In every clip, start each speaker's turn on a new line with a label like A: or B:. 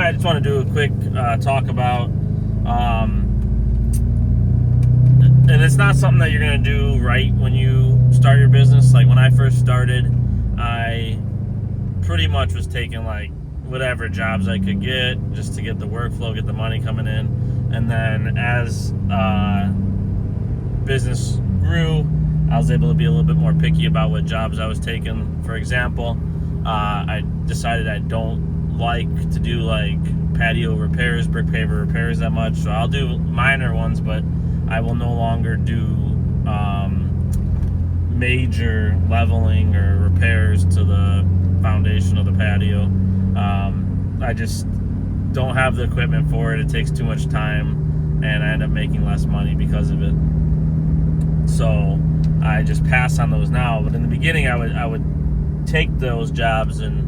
A: I just want to do a quick talk about, and it's not something that you're going to do right when you start your business. Like when I first started, I pretty much was taking like whatever jobs I could get just to get the workflow, get the money coming in. And then as business grew, I was able to be a little bit more picky about what jobs I was taking. For example, I decided I don't like to do like patio repairs, brick paver repairs that much. So I'll do minor ones, but I will no longer do major leveling or repairs to the foundation of the patio. I just don't have the equipment for it. It takes too much time, and I end up making less money because of it. So I just pass on those now. But in the beginning, I would take those jobs and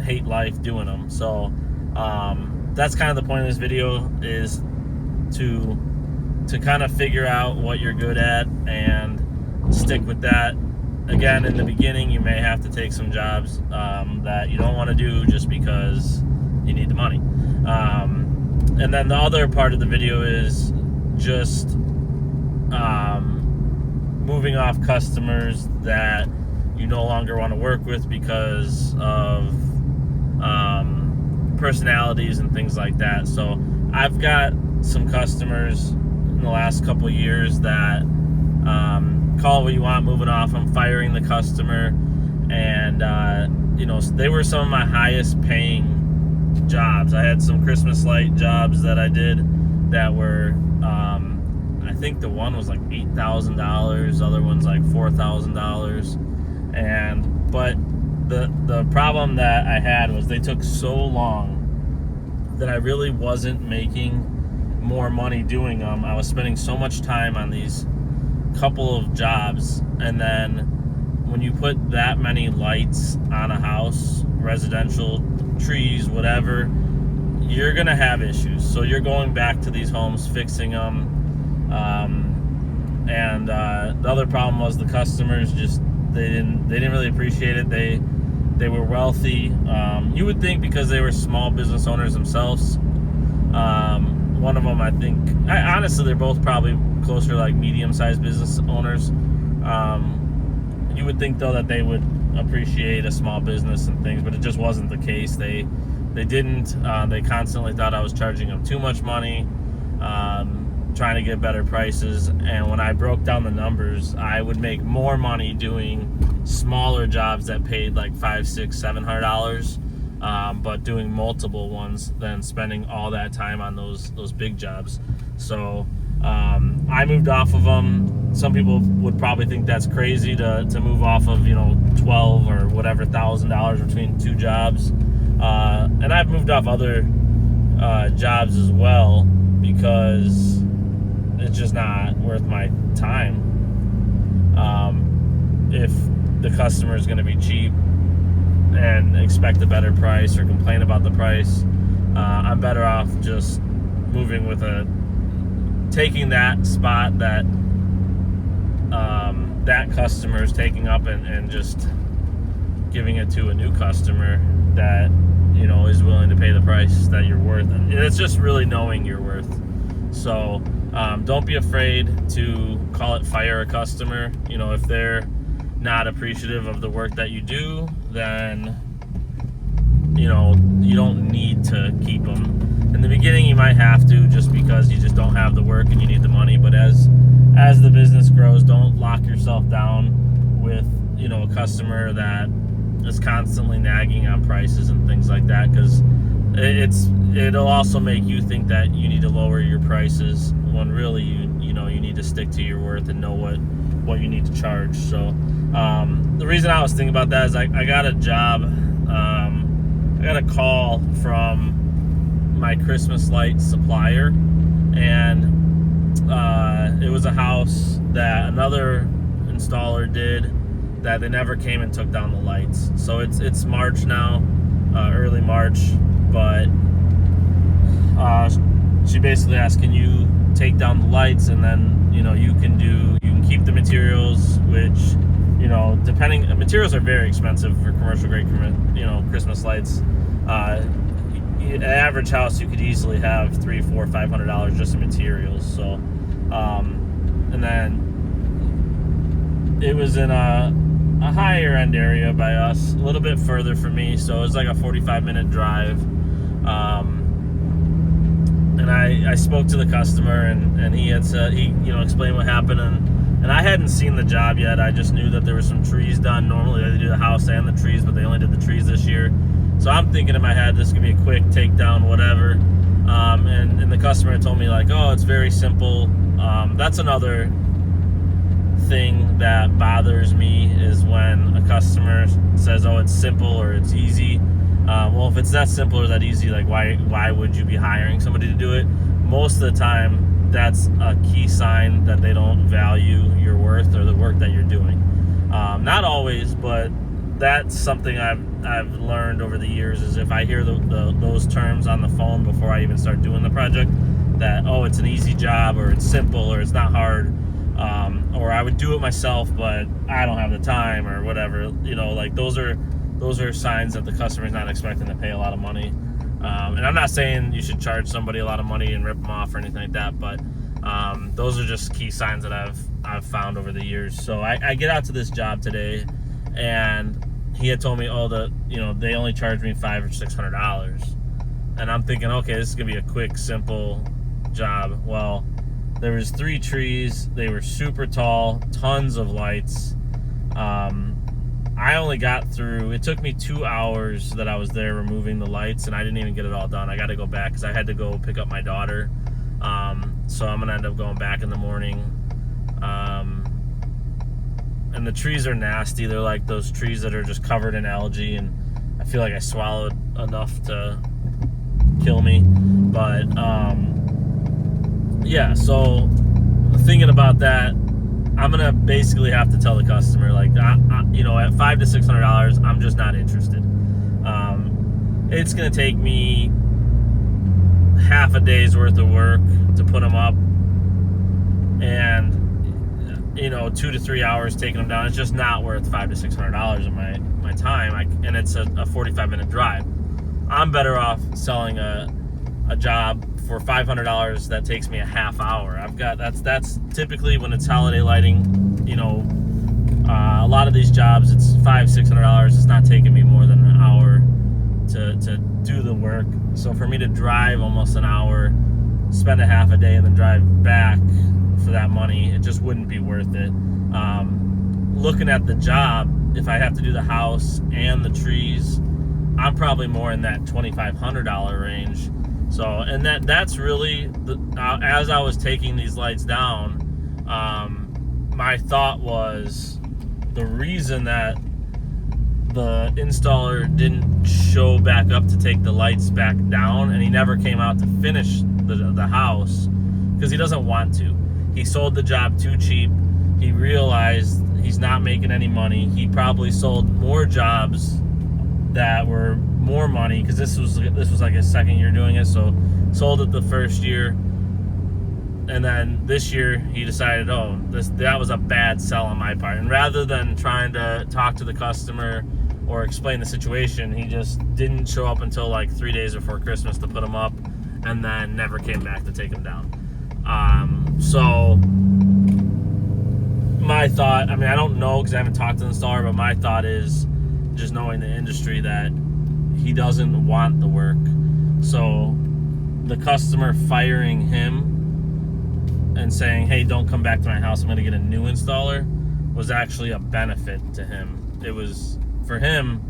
A: hate life doing them. So that's kind of the point of this video, is to kind of figure out what you're good at and stick with that. Again, in the beginning, you may have to take some jobs that you don't want to do just because you need the money. And then the other part of the video is just moving off customers that you no longer want to work with because of personalities and things like that. So I've got some customers in the last couple of years that call what you want, moving off. I'm firing the customer, and they were some of my highest paying jobs. I had some Christmas light jobs that I did that were I think the one was like $8,000, the other one's like $4,000. But the problem that I had was they took so long that I really wasn't making more money doing them. I was spending so much time on these couple of jobs, and then when you put that many lights on a house, residential, trees, whatever, you're gonna have issues. So you're going back to these homes, fixing them, and the other problem was the customers just they didn't really appreciate it. They were wealthy. You would think because they were small business owners themselves. One of them, honestly, they're both probably closer to like medium-sized business owners. You would think though that they would appreciate a small business and things, but it just wasn't the case. They didn't. They constantly thought I was charging them too much money, trying to get better prices. And when I broke down the numbers, I would make more money doing smaller jobs that paid like $500, $600, $700, but doing multiple ones than spending all that time on those big jobs. So I moved off of them. Some people would probably think that's crazy to move off of $12,000 or whatever $1,000 between two jobs. And I've moved off other jobs as well because it's just not worth my time. If the customer is going to be cheap and expect a better price or complain about the price, I'm better off just moving with taking that spot that that customer is taking up and just giving it to a new customer that is willing to pay the price that you're worth. And it's just really knowing your worth. So don't be afraid to fire a customer. If they're not appreciative of the work that you do, then you don't need to keep them. In the beginning, you might have to, just because you just don't have the work and you need the money. But as the business grows, don't lock yourself down with a customer that is constantly nagging on prices and things like that, because it'll also make you think that you need to lower your prices when really you need to stick to your worth and know what you need to charge. So the reason I was thinking about that is I got a job. I got a call from my Christmas light supplier, and it was a house that another installer did that they never came and took down the lights. So it's March now, early March, but she basically asked, can you take down the lights, and then you can keep the materials, which materials are very expensive for commercial grade Christmas lights. average house you could easily have $300, $400, $500 just in materials. So, and then it was in a higher end area by us, a little bit further for me. So it was like a 45-minute drive. And I spoke to the customer, and he had said, he explained what happened, and I hadn't seen the job yet. I just knew that there were some trees done. Normally they do the house and the trees, but they only did the trees this year. So I'm thinking in my head, this could be a quick takedown, whatever. And the customer told me like, oh, it's very simple. That's another thing that bothers me, is when a customer says, oh, it's simple or it's easy. Well, if it's that simple or that easy, like why would you be hiring somebody to do it? Most of the time, that's a key sign that they don't value your worth or the work that you're doing. Not always, but that's something I've learned over the years, is if I hear those terms on the phone before I even start doing the project, that, oh, it's an easy job, or it's simple, or it's not hard, or I would do it myself, but I don't have the time, or whatever, like those are signs that the customer's not expecting to pay a lot of money. And I'm not saying you should charge somebody a lot of money and rip them off or anything like that, but those are just key signs that I've found over the years. So I get out to this job today, and he had told me, oh, they only charged me $500 or $600, and I'm thinking, okay, this is gonna be a quick, simple job. Well, there was 3 trees. They were super tall, tons of lights. I only got through, it took me 2 hours that I was there removing the lights, and I didn't even get it all done. I got to go back because I had to go pick up my daughter. So I'm going to end up going back in the morning. And the trees are nasty. They're like those trees that are just covered in algae, and I feel like I swallowed enough to kill me. But yeah, so thinking about that, I'm gonna basically have to tell the customer, like, at $500 to $600, I'm just not interested. It's gonna take me half a day's worth of work to put them up, and 2 to 3 hours taking them down. It's just not worth $500 to $600 of my time. And it's a 45-minute drive. I'm better off selling a job for $500 that takes me a half hour. That's typically when it's holiday lighting. A lot of these jobs, it's $500, $600. It's not taking me more than an hour to do the work. So for me to drive almost an hour, spend a half a day, and then drive back for that money, it just wouldn't be worth it. Looking at the job, if I have to do the house and the trees, I'm probably more in that $2,500 range. So, and that's really, as I was taking these lights down, my thought was, the reason that the installer didn't show back up to take the lights back down, and he never came out to finish the house, because he doesn't want to. He sold the job too cheap. He realized he's not making any money. He probably sold more jobs that were more money, because this was like his second year doing it. So sold it the first year, and then this year he decided, oh, that was a bad sell on my part. And rather than trying to talk to the customer or explain the situation, he just didn't show up until like 3 days before Christmas to put them up, and then never came back to take them down. So my thought, I don't know because I haven't talked to the installer, but my thought is, just knowing the industry, that he doesn't want the work. So the customer firing him and saying, hey, don't come back to my house, I'm going to get a new installer, was actually a benefit to him. It was, for him,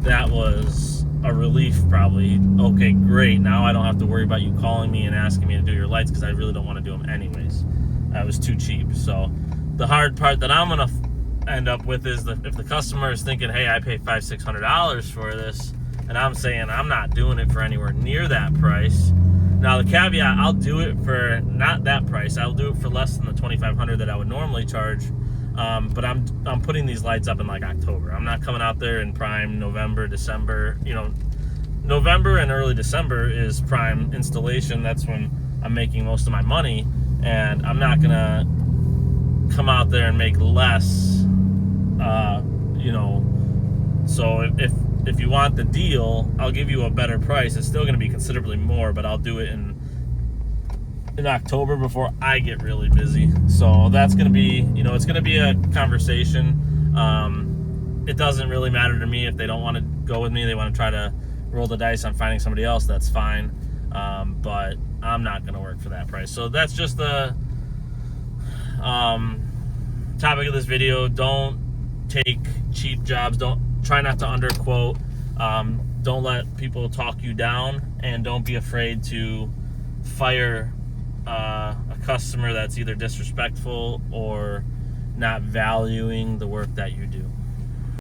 A: that was a relief probably. Okay, great, now I don't have to worry about you calling me and asking me to do your lights, because I really don't want to do them anyways. That was too cheap. So the hard part that I'm going to end up with is if the customer is thinking, hey, I pay $500, $600 for this, and I'm saying I'm not doing it for anywhere near that price. Now the caveat, I'll do it for not that price. I'll do it for less than the $2,500 that I would normally charge. But I'm putting these lights up in like October. I'm not coming out there in prime November, December. November and early December is prime installation. That's when I'm making most of my money, and I'm not gonna come out there and make less. So if if you want the deal, I'll give you a better price. It's still going to be considerably more, but I'll do it in October before I get really busy. So that's going to be, it's going to be a conversation. It doesn't really matter to me if they don't want to go with me. They want to try to roll the dice on finding somebody else. That's fine. But I'm not going to work for that price. So that's just the topic of this video. Don't take cheap jobs. Don't try not to underquote. Don't let people talk you down, and don't be afraid to fire a customer that's either disrespectful or not valuing the work that you do.